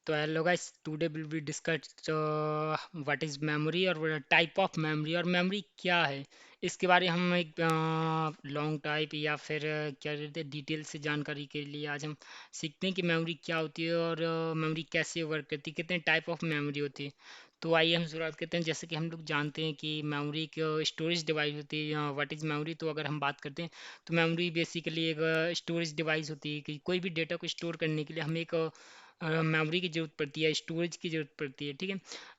तो hello guys, today will be discuss what is memory और type of memory और memory क्या है। इसके बारे में हम एक लॉन्ग टाइप या फिर क्या कहते हैं डिटेल से जानकारी के लिए आज हम सीखते हैं कि मेमोरी क्या होती है और मेमोरी कैसे वर्क करती है, कितने टाइप ऑफ मेमोरी होती है। तो आइए हम शुरुआत करते हैं। जैसे कि हम लोग जानते हैं कि मेमोरी एक स्टोरेज डिवाइस होती है। व्हाट इज़ मेमोरी, तो अगर हम बात करते हैं तो मेमोरी बेसिकली एक स्टोरेज डिवाइस होती है कि कोई भी डेटा को स्टोर करने के लिए हमें एक मेमोरी की ज़रूरत पड़ती है, स्टोरेज की ज़रूरत पड़ती है। ठीक है,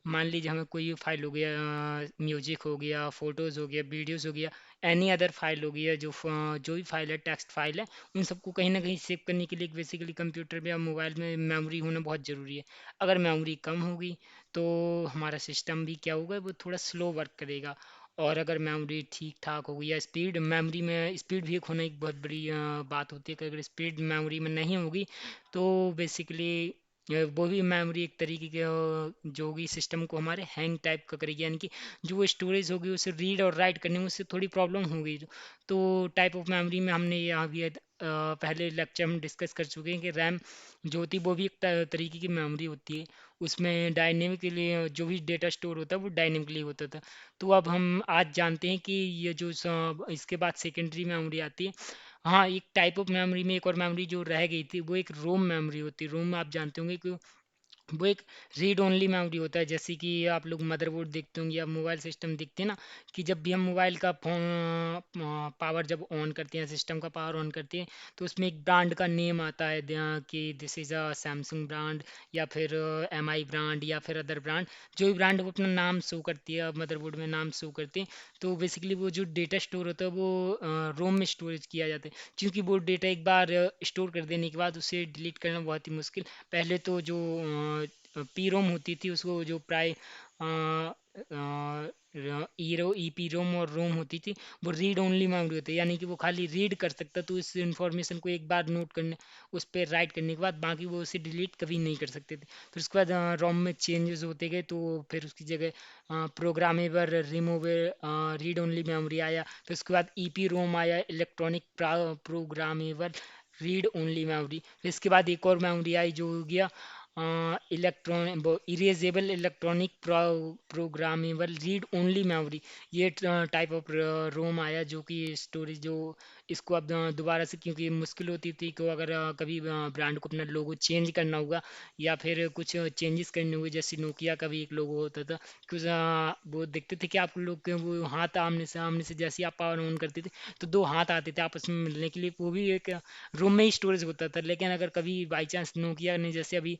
मान लीजिए हमें कोई भी फाइल हो गया, म्यूजिक हो गया, फोटोज़ हो गया, वीडियोज़ हो गया, एनी अदर फाइल हो गया, जो भी फाइल है, टेक्स्ट फाइल है, उन सबको कहीं ना कहीं सेव करने के लिए बेसिकली कंप्यूटर में या मोबाइल में मेमोरी होना बहुत ज़रूरी है। अगर मेमोरी कम होगी तो हमारा सिस्टम भी क्या होगा, वो थोड़ा स्लो वर्क करेगा। और अगर मेमोरी ठीक ठाक होगी या स्पीड, मेमोरी में स्पीड भी एक होना एक बहुत बड़ी बात होती है कि अगर स्पीड मेमोरी में नहीं होगी तो बेसिकली वो भी मेमोरी एक तरीके के जो होगी सिस्टम को हमारे हैंग टाइप का करेगी, यानी कि जो वो स्टोरेज होगी उसे रीड और राइट करने में उससे थोड़ी प्रॉब्लम होगी। तो टाइप ऑफ मेमोरी में हमने यहाँ भी पहले लेक्चर हम डिस्कस कर चुके हैं कि रैम जो होती है वो भी एक तरीके की मेमोरी होती है। उसमें डायनेमिकली जो भी डेटा स्टोर होता है वो डायनेमिकली होता था। तो अब हम आज जानते हैं कि ये जो इसके बाद सेकेंडरी मेमोरी आती है। हाँ, एक टाइप ऑफ मेमोरी में एक और मेमोरी जो रह गई थी वो एक रोम मेमोरी होती है। रोम आप जानते होंगे कि वो एक रीड ओनली मेमोरी होता है। जैसे कि आप लोग मदरबोर्ड देखते होंगे या मोबाइल सिस्टम देखते हैं ना, कि जब भी हम मोबाइल का फोन पावर जब ऑन करते हैं, सिस्टम का पावर ऑन करते हैं, तो उसमें एक ब्रांड का नेम आता है कि this is a Samsung brand या फिर एम आई ब्रांड या फिर अदर ब्रांड। जो भी ब्रांड वो अपना नाम शो करती है, मदरबोर्ड में नाम शो करते हैं। तो बेसिकली वो जो डेटा स्टोर होता है वो रोम में स्टोरेज किया जाता है, क्योंकि वो डेटा एक बार स्टोर कर देने के बाद उसे डिलीट करना बहुत ही मुश्किल। पहले तो जो पी रोम होती थी उसको जो प्राय ईरो ईपी रोम और रोम होती थी, वो रीड ओनली मेमोरी होती है, यानी कि वो खाली रीड कर सकता। तो इस इंफॉर्मेशन को एक बार नोट करने, उस पर राइट करने के बाद बाकी वो उसे डिलीट कभी नहीं कर सकते थे। फिर उसके बाद रोम में चेंजेस होते गए, तो फिर उसकी जगह programmable removable read only memory आया। फिर उसके बाद ईपी रोम आया, electronic programmable read only memory. फिर इसके बाद एक और मेमोरी आई जो हो गया इलेक्ट्रॉन वो erasable electronic programmable read only memory. ये टाइप ऑफ रोम आया जो कि स्टोरेज जो इसको अब दोबारा से, क्योंकि मुश्किल होती थी कि अगर कभी ब्रांड को अपना लोगो चेंज करना होगा या फिर कुछ चेंजेस करने हुए, जैसे नोकिया का भी एक लोगो होता था। कुछ वो देखते थे कि आप लोग के वो हाथ आमने से जैसे ही आप पावर ऑन करते थे तो दो हाथ आते थे आपस में मिलने के लिए, वो भी एक रूम में ही स्टोरेज होता था। लेकिन अगर कभी बाई चांस नोकिया ने जैसे अभी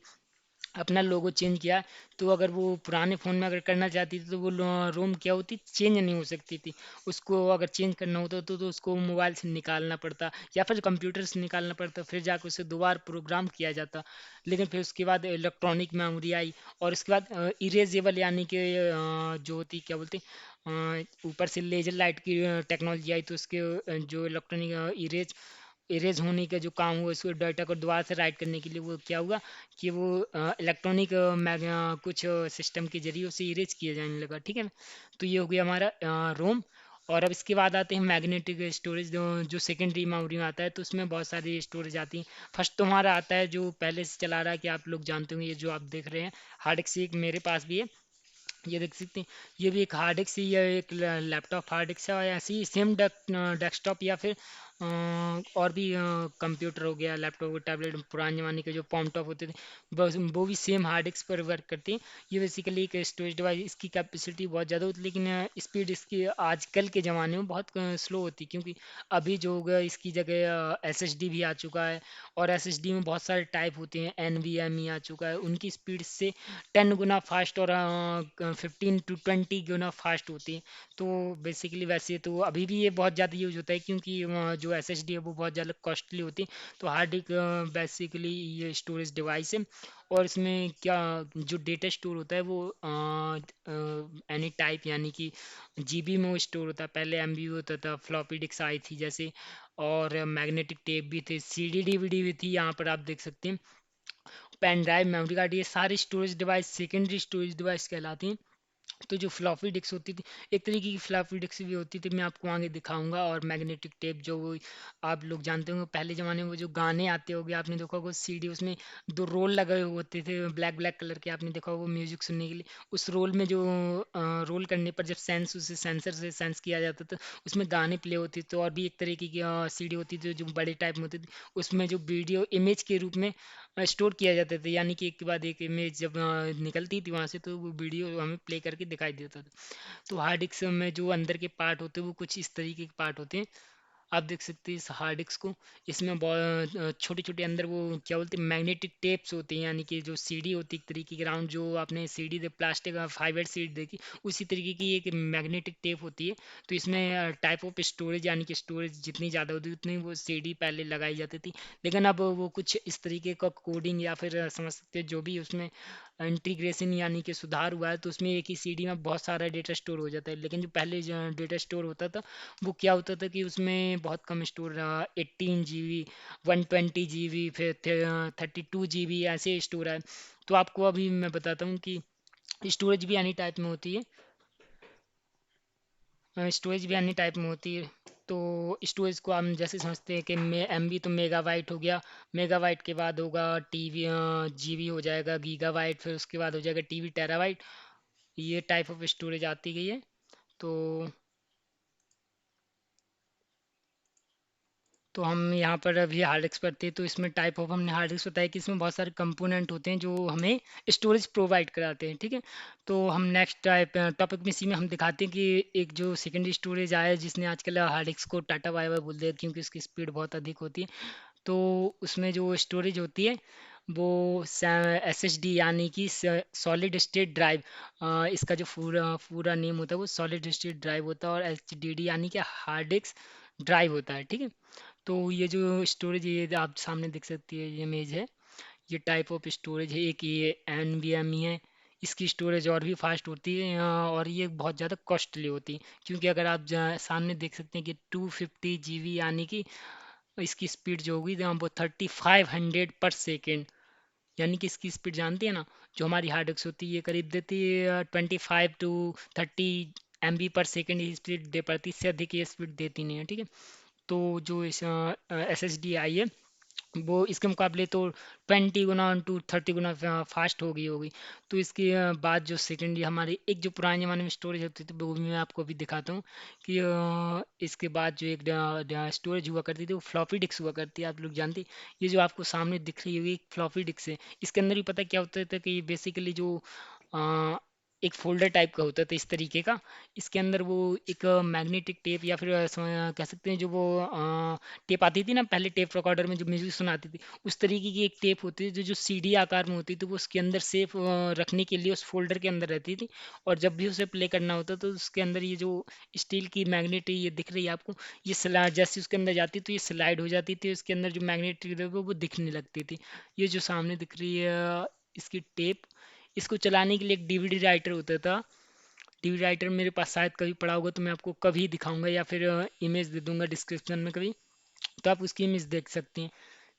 अपना लोगो चेंज किया, तो अगर वो पुराने फ़ोन में अगर करना चाहती थी तो वो रोम क्या होती, चेंज नहीं हो सकती थी। उसको अगर चेंज करना होता तो उसको मोबाइल से निकालना पड़ता या फिर कंप्यूटर से निकालना पड़ता, फिर जाकर उसे दोबारा प्रोग्राम किया जाता। लेकिन फिर उसके बाद इलेक्ट्रॉनिक मेमोरी आई और उसके बाद इरेजेबल, यानी कि जो होती क्या बोलते ऊपर से लेजर लाइट की टेक्नोलॉजी आई, तो उसके जो इलेक्ट्रॉनिक इरेज होने का जो काम हुआ उसको डाटा को दोबारा से राइट करने के लिए वो क्या हुआ कि वो इलेक्ट्रॉनिक कुछ सिस्टम के जरिए उसे इरेज किया जाने लगा। ठीक है ना, तो ये हो गया हमारा रोम। और अब इसके बाद आते हैं मैग्नेटिक स्टोरेज, जो सेकेंडरी मेमोरी में आता है, तो उसमें बहुत सारी स्टोरेज आती हैं। फर्स्ट तो हमारा आता है जो पहले से चला रहा है, कि आप लोग जानते होंगे, ये जो आप देख रहे हैं हार्ड डिस्क, एक मेरे पास भी है, ये देख सकते हैं। ये भी एक हार्ड डिस्क, या एक लैपटॉप हार्ड डिस्क है, और ऐसे ही सेम डेस्कटॉप या फिर और भी कंप्यूटर हो गया, लैपटॉप, टैबलेट, पुराने ज़माने के जो पॉम टॉप होते थे, बस वो भी सेम हार्ड डिस्क पर वर्क करते हैं। ये बेसिकली एक स्टोरेज डिवाइस, इसकी कैपेसिटी बहुत ज़्यादा होती है, लेकिन स्पीड इसकी आजकल के ज़माने में बहुत स्लो होती है, क्योंकि अभी जो होगा इसकी जगह SSD भी आ चुका है। और SSD में बहुत सारे टाइप होते हैं, NVMe आ चुका है, उनकी स्पीड से 10 गुना फास्ट और 15 to 20 गुना फास्ट होती है। तो बेसिकली वैसे तो अभी भी ये बहुत ज़्यादा यूज होता है, क्योंकि जो SSD है वो बहुत ज़्यादा कॉस्टली होती है। तो हार्ड डिस्क बेसिकली ये स्टोरेज डिवाइस है। और इसमें क्या, जो डेटा स्टोर होता है वो एनी टाइप, यानी कि GB में वो स्टोर होता है। पहले MB होता था, फ्लॉपी डिस्क आई थी जैसे, और मैग्नेटिक टेप भी थे, CD DVD भी थी, यहाँ पर आप देख सकते हैं। पेन ड्राइव, मेमोरी कार्ड, ये सारे storage device secondary storage device कहलाती हैं। तो जो फ्लॉपी डिस्क होती थी, एक तरीके की फ्लॉपी डिस्क भी होती थी, मैं आपको आगे दिखाऊंगा। और मैग्नेटिक टेप जो वो आप लोग जानते होंगे, पहले ज़माने में वो जो गाने आते होंगे आपने देखा होगा सीडी, उसमें दो रोल लगे हुए होते थे ब्लैक ब्लैक कलर के, आपने देखा होगा म्यूजिक सुनने के लिए। उस रोल में जो रोल करने पर जब उसे सेंसर से सेंस किया जाता था, उसमें गाने प्ले होते थे। और भी एक तरीके की सीडी होती थी जो बड़े टाइप में होती थी, उसमें जो वीडियो इमेज के रूप में स्टोर किया जाता था, यानी कि एक के बाद एक इमेज जब निकलती थी वहाँ से, तो वो वीडियो हमें प्ले करके दिखाई देता था। तो हार्ड डिस्क में जो अंदर के पार्ट होते हैं वो कुछ इस तरीके के पार्ट होते हैं। आप देख सकते हैं इस हार्ड डिस्क को, इसमें बहुत छोटे छोटे अंदर वो क्या बोलते हैं मैग्नेटिक टेप्स होते हैं, यानी कि जो सीडी होती है एक तरीके की राउंड, जो आपने सीडी दे प्लास्टिक का फाइबर सीडी देखी, उसी तरीके की एक मैग्नेटिक टेप होती है। तो इसमें टाइप ऑफ स्टोरेज, यानी कि स्टोरेज जितनी ज़्यादा होती है उतनी वो सीडी पहले लगाई जाती थी। लेकिन अब वो कुछ इस तरीके का कोडिंग या फिर समझ सकते हैं जो भी उसमें इंटीग्रेशन यानी कि सुधार हुआ है, तो उसमें एक ही सीडी में बहुत सारा डेटा स्टोर हो जाता है। लेकिन जो पहले डेटा स्टोर होता था, वो क्या होता था कि उसमें बहुत कम स्टोर रहा, 18 GB, 120 GB, फिर 32 GB ऐसे स्टोर है। तो आपको अभी मैं बताता हूँ कि स्टोरेज भी एनी टाइप में होती है। स्टोरेज भी अन्य टाइप में होती है। तो स्टोरेज को हम जैसे समझते हैं कि MB तो मेगाबाइट हो गया, मेगाबाइट के बाद होगा टीवी, GB हो जाएगा गीगाबाइट, फिर उसके बाद हो जाएगा टीवी टेराबाइट। ये टाइप ऑफ स्टोरेज आती गई है। तो हम यहाँ पर अभी हार्ड डिस्क पर थे, तो इसमें टाइप ऑफ हमने हार्ड डिस्क बताया कि इसमें बहुत सारे कंपोनेंट होते हैं जो हमें स्टोरेज प्रोवाइड कराते हैं, ठीक है। तो हम नेक्स्ट टाइप टॉपिक में इसी में हम दिखाते हैं कि एक जो सेकेंडरी स्टोरेज आया है, जिसने आजकल हार्ड डिस्क को टाटा बाय बाय बोल दिया, क्योंकि उसकी स्पीड बहुत अधिक होती है। तो उसमें जो स्टोरेज होती है वो SSD, यानी कि सॉलिड स्टेट ड्राइव, इसका जो पूरा पूरा नेम होता है वो सॉलिड स्टेट ड्राइव होता है, और HDD यानी कि हार्ड डिस्क ड्राइव होता है, ठीक है। तो ये जो स्टोरेज, ये आप सामने देख सकती है, ये इमेज है, ये टाइप ऑफ स्टोरेज है। एक ये NVMe है, इसकी स्टोरेज और भी फास्ट होती है, और ये बहुत ज़्यादा कॉस्टली होती है, क्योंकि अगर आप सामने देख सकते हैं कि 250 GB, यानी कि इसकी स्पीड जो होगी वो 3500 पर सेकेंड, यानी कि इसकी स्पीड जानते हैं ना, जो हमारी हार्ड डिस्क होती है ये करीब देती है 25 to 30 MB पर सेकेंड स्पीड दे पाती है, इससे अधिक ये स्पीड देती नहीं है, ठीक है। तो जो इस SSD आई है वो इसके मुकाबले तो 20 गुना to 30 गुना फास्ट हो गई होगी। तो इसके बाद जो सेकेंडरी हमारी एक जो पुराने ज़माने में स्टोरेज होती थी, वो भी मैं आपको अभी दिखाता हूँ कि इसके बाद जो एक स्टोरेज हुआ करती थी वो फ्लॉपी डिस्क हुआ करती है, आप लोग जानते हैं। ये जो आपको सामने दिख रही होगी एक फ्लॉपी डिस्क है, इसके अंदर ही पता क्या होता था कि बेसिकली जो अ, एक फोल्डर टाइप का होता था इस तरीके का। इसके अंदर वो एक मैग्नेटिक टेप या फिर कह सकते हैं जो वो टेप आती थी ना पहले टेप रिकॉर्डर में जो म्यूजिक सुनाती थी, उस तरीके की एक टेप होती थी जो CD आकार में होती थी, वो उसके अंदर सेफ रखने के लिए उस फोल्डर के अंदर रहती थी। और जब भी उसे प्ले करना होता तो उसके अंदर ये जो स्टील की मैग्नेट ये दिख रही है आपको, ये स्लाइड जैसे उसके अंदर जाती तो ये स्लाइड हो जाती थी, उसके अंदर जो मैग्नेटिक वो दिखने लगती थी। ये जो सामने दिख रही है इसकी टेप, इसको चलाने के लिए एक DVD राइटर होता था। DVD राइटर मेरे पास शायद कभी पड़ा होगा, तो मैं आपको कभी दिखाऊंगा या फिर इमेज दे दूंगा डिस्क्रिप्शन में कभी, तो आप उसकी इमेज देख सकते हैं।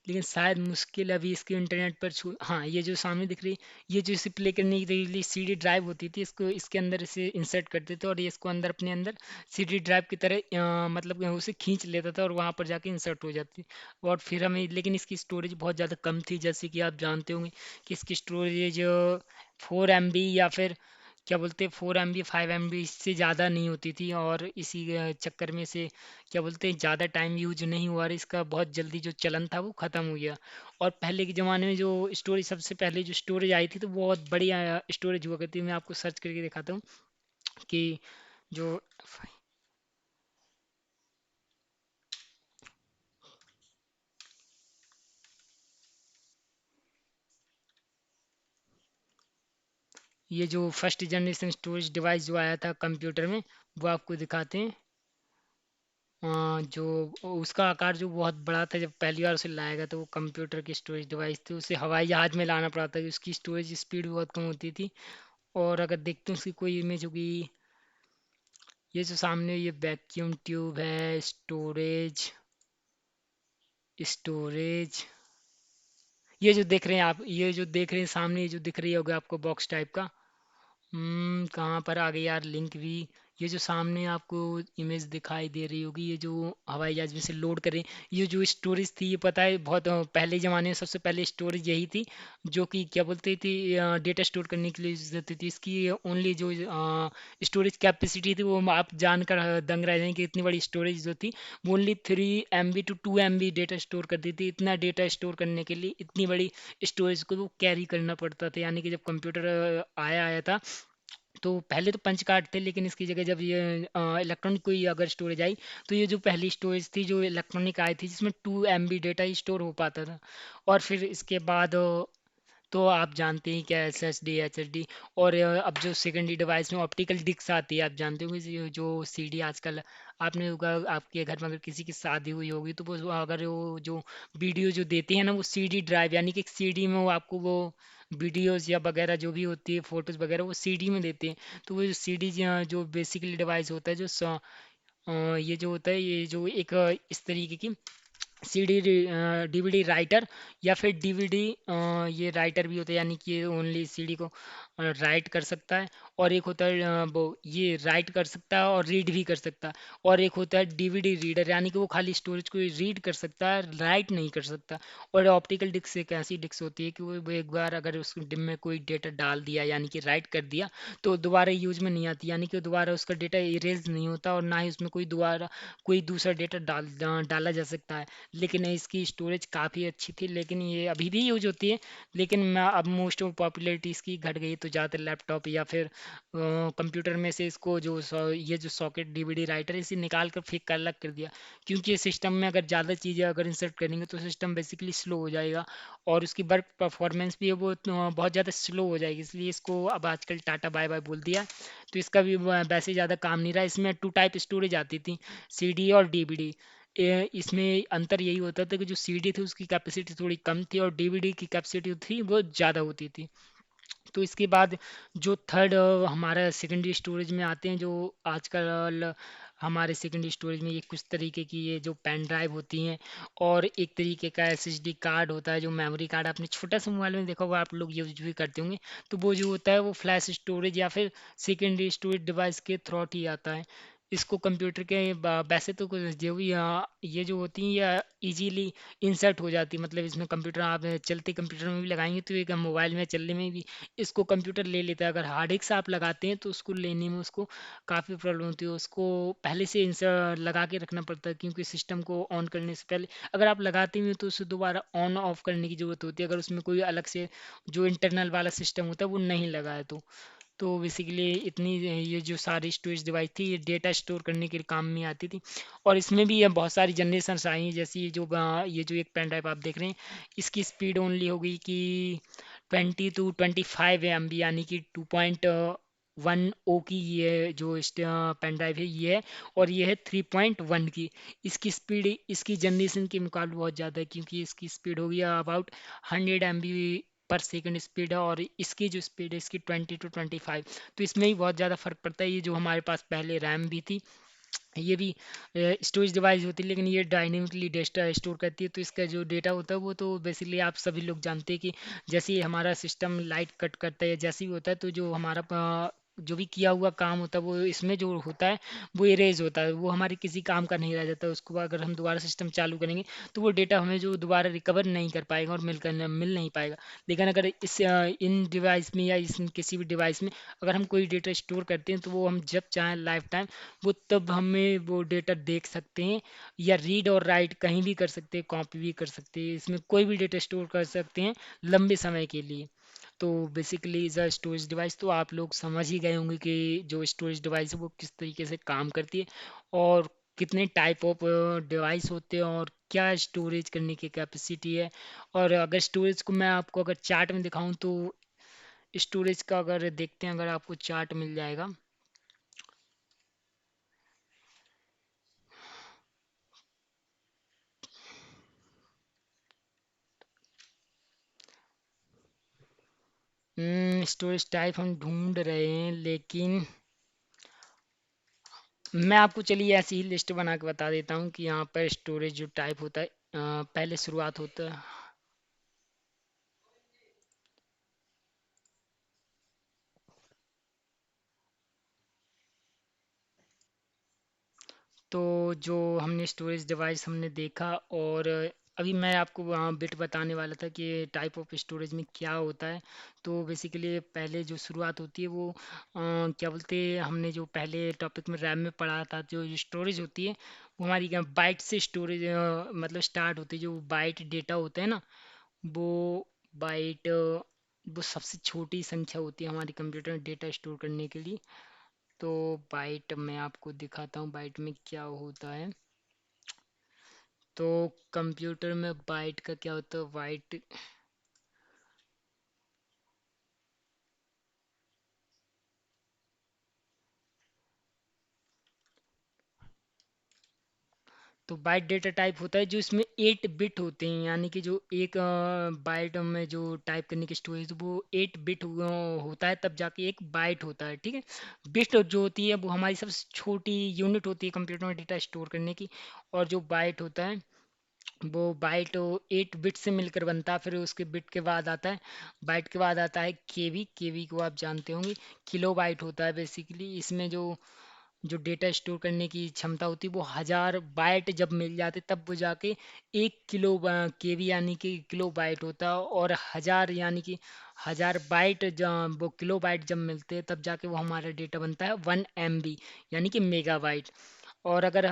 लेकिन शायद मुश्किल अभी इसके इंटरनेट पर छू, हाँ ये जो सामने दिख रही है, ये जो इसे प्ले करने के लिए CD ड्राइव होती थी, इसको इसके अंदर इसे इंसर्ट करते थे, और ये इसको अंदर अपने अंदर CD ड्राइव की तरह मतलब उसे खींच लेता था और वहाँ पर जाके इंसर्ट हो जाती थी। और फिर हमें, लेकिन इसकी स्टोरेज बहुत ज़्यादा कम थी, जैसे कि आप जानते होंगे कि इसकी स्टोरेज 4 MB या फिर क्या बोलते हैं 4 MB 5 MB इससे ज़्यादा नहीं होती थी। और इसी चक्कर में से क्या बोलते हैं ज़्यादा टाइम यूज नहीं हुआ और इसका बहुत जल्दी जो चलन था वो ख़त्म हो गया। और पहले के ज़माने में जो स्टोरेज, सबसे पहले जो स्टोरेज आई थी तो बहुत बढ़िया स्टोरेज हुआ करती है। मैं आपको सर्च करके दिखाता हूँ कि जो ये जो फर्स्ट जनरेशन स्टोरेज डिवाइस जो आया था कंप्यूटर में, वो आपको दिखाते हैं। जो उसका आकार जो बहुत बड़ा था, जब पहली बार उसे लाया गया तो वो कंप्यूटर की स्टोरेज डिवाइस थी, उसे हवाई जहाज में लाना पड़ा था, उसकी स्टोरेज स्पीड भी बहुत कम होती थी। और अगर देखते हैं उसकी कोई इमेज होगी, ये जो सामने ये वैक्यूम ट्यूब है, स्टोरेज, स्टोरेज, ये जो देख रहे हैं आप, ये जो देख रहे हैं सामने, ये जो दिख रही होगा आपको बॉक्स टाइप का, कहाँ पर आ गई यार लिंक भी। ये जो सामने आपको इमेज दिखाई दे रही होगी, ये जो हवाई जहाज में से लोड करें, ये जो स्टोरेज थी, ये पता है बहुत पहले ज़माने में सबसे पहले स्टोरेज यही थी, जो कि क्या बोलते थी, डेटा स्टोर करने के लिए यूज़ होती थी। इसकी ओनली जो स्टोरेज कैपेसिटी थी, वो आप जानकर दंग रह जाएंगे कि इतनी बड़ी स्टोरेज जो थी, वो only 3 MB to 2 MB data store करती थी। इतना डेटा स्टोर करने के लिए इतनी बड़ी स्टोरेज को वो कैरी करना पड़ता था। यानी कि जब कंप्यूटर आया आया था, तो पहले तो पंच कार्ड थे, लेकिन इसकी जगह जब ये इलेक्ट्रॉनिक कोई अगर स्टोरेज आई, तो ये जो पहली स्टोरेज थी जो इलेक्ट्रॉनिक आई थी, जिसमें 2 MB डेटा ही स्टोर हो पाता था। और फिर इसके बाद तो आप जानते हैं क्या, SSD HDD। और अब जो सेकेंडरी डिवाइस में ऑप्टिकल डिस्क आती है, आप जानते होंगे जो CD आजकल आपने होगा, आपके घर में अगर किसी की शादी हुई होगी, तो वो अगर वो जो वीडियो जो देते हैं ना, वो CD ड्राइव, यानी कि CD में वो आपको वो वीडियोस या वगैरह जो भी होती है, फोटोज वगैरह, वो CD में देते हैं। तो वो जो CD जो बेसिकली डिवाइस होता है, जो ये जो होता है, ये जो एक इस तरीके की CD DVD राइटर, या फिर DVD ये राइटर भी होता है, यानी कि ये ओनली CD को राइट कर सकता है। और एक होता है वो ये राइट कर सकता है और रीड भी कर सकता है। और एक होता है DVD रीडर, यानी कि वो खाली स्टोरेज को रीड कर सकता है, राइट नहीं कर सकता। और ऑप्टिकल डिस्क एक ऐसी डिस्क होती है कि वो एक बार अगर उस डिम में कोई डेटा डाल दिया, यानी कि राइट कर दिया, तो दोबारा यूज में नहीं आती, यानी कि दोबारा उसका डेटा इरेज नहीं होता, और ना ही उसमें कोई दूसरा डेटा डाला जा सकता है। लेकिन इसकी स्टोरेज काफ़ी अच्छी थी, लेकिन ये अभी भी यूज होती है। लेकिन मैं अब मोस्ट ऑफ पॉपुलैरिटी इसकी घट गई, तो ज़्यादातर लैपटॉप या फिर कंप्यूटर में से इसको ये जो सॉकेट DVD राइटर, इसे निकाल कर फेंक कर अलग कर दिया। क्योंकि सिस्टम में अगर ज़्यादा चीज़ें अगर इंसर्ट करेंगे, तो सिस्टम बेसिकली स्लो हो जाएगा, और उसकी वर्क परफॉर्मेंस भी है वो बहुत ज़्यादा स्लो हो जाएगी। इसलिए इसको अब आजकल टाटा बाय बाय बोल दिया। तो इसका भी वैसे ज़्यादा काम नहीं रहा। इसमें 2 टाइप स्टोरेज आती थी, CD और DVD। इसमें अंतर यही होता था कि जो CD थी उसकी कैपेसिटी थोड़ी कम थी, और DVD की कैपेसिटी थी वो ज़्यादा होती थी। तो इसके बाद जो थर्ड हमारा सेकेंडरी स्टोरेज में आते हैं, जो आजकल हमारे सेकेंडरी स्टोरेज में ये कुछ तरीके की ये जो पेन ड्राइव होती हैं, और एक तरीके का SSD कार्ड होता है, जो मेमोरी कार्ड आपने छोटा सा मोबाइल में देखा होगा, आप लोग यूज भी करते होंगे। तो वो जो होता है वो फ्लैश स्टोरेज या फिर सेकेंडरी स्टोरेज डिवाइस के थ्रू ही आता है। इसको कंप्यूटर के वैसे तो कुछ जो भी ये जो होती हैं, ये इजीली इंसर्ट हो जाती है। मतलब इसमें कंप्यूटर आप चलते कंप्यूटर में भी लगाएंगे, तो एक मोबाइल में चलने में भी इसको कंप्यूटर ले लेता है। अगर हार्ड डिस्क आप लगाते हैं, तो उसको लेने में उसको काफ़ी प्रॉब्लम होती है। उसको पहले से इंसर्ट लगा के रखना पड़ता है, क्योंकि सिस्टम को ऑन करने से पहले अगर आप लगाते हैं, तो उसे दोबारा ऑन ऑफ करने की ज़रूरत होती है, अगर उसमें कोई अलग से जो इंटरनल वाला सिस्टम होता है वो नहीं लगा है तो बेसिकली इतनी ये जो सारी स्टोरेज डिवाइस थी, ये डेटा स्टोर करने के काम में आती थी। और इसमें भी ये बहुत सारी जनरेशन्स आई हैं, जैसे ये जो एक पेन ड्राइव आप देख रहे हैं, इसकी स्पीड ओनली होगी कि 20 to 25 MB, यानी कि 2.1 O की ये जो पेन ड्राइव है ये है। और ये है 3.1 की। इसकी स्पीड इसकी जनरेशन के मुकाबले बहुत ज़्यादा है, क्योंकि इसकी स्पीड होगी अबाउट 100 MB/सेकंड स्पीड है, और इसकी जो स्पीड है इसकी 20 to 25। तो इसमें ही बहुत ज़्यादा फ़र्क पड़ता है। ये जो हमारे पास पहले रैम भी थी, ये भी स्टोरेज डिवाइस होती है, लेकिन ये डायनेमिकली डेटा स्टोर करती है। तो इसका जो डेटा होता है वो तो बेसिकली आप सभी लोग जानते हैं कि जैसे ही हमारा सिस्टम लाइट कट करता है या जैसे ही होता है, तो जो हमारा जो भी किया हुआ काम होता है, वो इसमें जो होता है वो इरेज होता है, वो हमारे किसी काम का नहीं रह जाता। उसको अगर हम दोबारा सिस्टम चालू करेंगे, तो वो डेटा हमें जो दोबारा रिकवर नहीं कर पाएगा और मिल नहीं पाएगा। लेकिन अगर इन डिवाइस में या इस किसी भी डिवाइस में अगर हम कोई डेटा स्टोर करते हैं, तो वो हम जब चाहें लाइफ टाइम वो तब हमें वो डेटा देख सकते हैं, या रीड और राइट कहीं भी कर सकते हैं, कॉपी भी कर सकते हैं। इसमें कोई भी डेटा स्टोर कर सकते हैं लंबे समय के लिए। तो basically is a storage device. तो आप लोग समझ ही गए होंगे कि जो स्टोरेज डिवाइस है वो किस तरीके से काम करती है, और कितने टाइप ऑफ डिवाइस होते हैं, और क्या स्टोरेज करने की कैपेसिटी है। और अगर स्टोरेज को मैं आपको अगर चार्ट में दिखाऊं, तो स्टोरेज का अगर देखते हैं, अगर आपको चार्ट मिल जाएगा। स्टोरेज टाइप हम ढूंढ रहे हैं, लेकिन मैं आपको चलिए ऐसी ही लिस्ट बना के बता देता हूँ कि यहाँ पर स्टोरेज जो टाइप होता है, पहले शुरुआत होता है। तो जो हमने स्टोरेज डिवाइस हमने देखा, और अभी मैं आपको बिट बताने वाला था कि टाइप ऑफ स्टोरेज में क्या होता है। तो बेसिकली पहले जो शुरुआत होती है वो क्या बोलते हैं, हमने जो पहले टॉपिक में रैम में पढ़ा था, जो स्टोरेज होती है वो हमारी क्या बाइट से स्टोरेज मतलब स्टार्ट होती है। जो बाइट डेटा होता है ना, वो बाइट वो सबसे छोटी संख्या होती है हमारे कंप्यूटर में डेटा स्टोर करने के लिए। तो बाइट मैं आपको दिखाता हूँ बाइट में क्या होता है। तो कंप्यूटर में बाइट का क्या होता है, बाइट। तो बाइट डेटा टाइप होता है जो इसमें 8 बिट होते हैं, यानी कि जो एक बाइट में जो टाइप करने की स्टोरेज वो 8 बिट होता है, तब जाके एक बाइट होता है, ठीक है। बिट जो होती है वो हमारी सबसे छोटी यूनिट होती है कंप्यूटर में डेटा स्टोर करने की। और जो बाइट होता है वो बाइट 8 बिट से मिलकर बनता है। फिर उसके बिट के बाद आता है, बाइट के बाद आता है केवी। केवी को आप जानते होंगे, किलो बाइट होता है बेसिकली। इसमें जो जो डेटा स्टोर करने की क्षमता होती है वो 1000 बाइट जब मिल जाते तब वो जाके 1 किलो केवी यानी कि किलो बाइट होता है। और 1000 यानी कि 1000 बाइट जब वो किलो बाइट जब मिलते हैं तब जाके वो हमारा डेटा बनता है 1 MB यानी कि मेगाबाइट। और अगर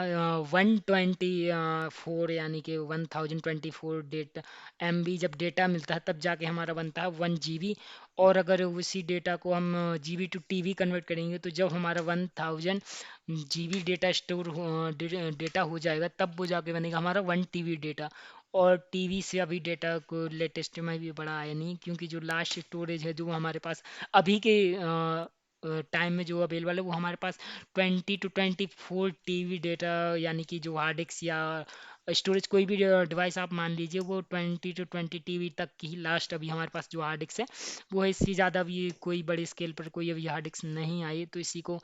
124 यानी कि 1024 डेटा MB जब डेटा मिलता है तब जाके हमारा बनता है 1 GB। और अगर उसी डेटा को हम GB टू TB कन्वर्ट करेंगे तो जब हमारा 1000 GB डेटा स्टोर डेटा हो जाएगा तब वो जाके बनेगा हमारा 1 TB डेटा। और टीवी से अभी डेटा को लेटेस्ट में भी बड़ा आया नहीं, क्योंकि जो लास्ट स्टोरेज है जो हमारे पास अभी के टाइम में जो अवेलेबल है वो हमारे पास 20 to 24 TB डेटा, यानी कि जो हार्ड डिस्क या स्टोरेज कोई भी डिवाइस आप मान लीजिए वो 20 to 20 TB तक की ही लास्ट अभी हमारे पास जो हार्ड डिस्क है वो है। इससे ज़्यादा अभी कोई बड़े स्केल पर कोई अभी हार्ड डिस्क नहीं आई है। तो इसी को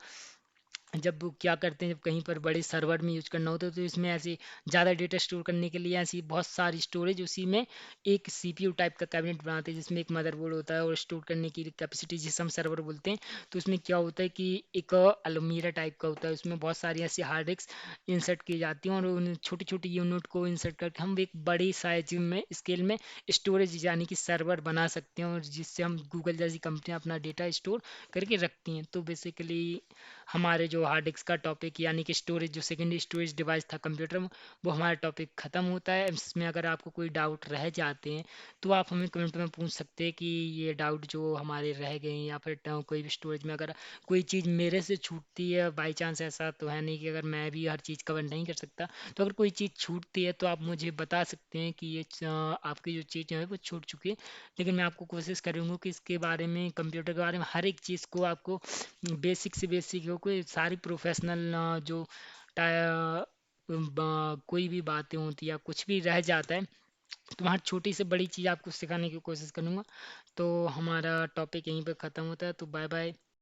जब वो क्या करते हैं, जब कहीं पर बड़े सर्वर में यूज करना होता है तो इसमें ऐसे ज़्यादा डेटा स्टोर करने के लिए ऐसी बहुत सारी स्टोरेज उसी में एक CPU टाइप का कैबिनेट बनाते हैं जिसमें एक मदरबोर्ड होता है और स्टोर करने की कैपेसिटी जिसे हम सर्वर बोलते हैं। तो उसमें क्या होता है कि एक अलमीरा टाइप का होता है, उसमें बहुत सारी ऐसी हार्ड डिस्क इंसर्ट की जाती हैं और उन छोटी छोटी यूनिट को इंसर्ट करके हम एक बड़ी साइज में स्केल में स्टोरेज यानी कि सर्वर बना सकते हैं, और जिससे हम गूगल जैसी कंपनियां अपना डेटा स्टोर करके रखती हैं। तो बेसिकली हमारे जो हार्ड डिस्क का टॉपिक यानी कि स्टोरेज जो सेकेंडरी स्टोरेज डिवाइस था कंप्यूटर में वो हमारा टॉपिक ख़त्म होता है। इसमें अगर आपको कोई डाउट रह जाते हैं तो आप हमें कमेंट में पूछ सकते हैं कि ये डाउट जो हमारे रह गए हैं, या फिर कोई भी स्टोरेज में अगर कोई चीज़ मेरे से छूटती है, बाई चांस ऐसा तो है नहीं कि अगर मैं भी हर चीज़ कवर नहीं कर सकता, तो अगर कोई चीज़ छूटती है तो आप मुझे बता सकते हैं कि ये आपकी जो चीज़ है वो छूट चुकी है। लेकिन मैं आपको कोशिश करूँगा कि इसके बारे में कंप्यूटर के बारे में हर एक चीज़ को आपको बेसिक से बेसिक हो, कोई सारी प्रोफेशनल जो कोई भी बातें होती है या कुछ भी रह जाता है तो वहाँ छोटी से बड़ी चीज़ आपको सिखाने की कोशिश करूँगा। तो हमारा टॉपिक यहीं पे ख़त्म होता है। तो बाय बाय।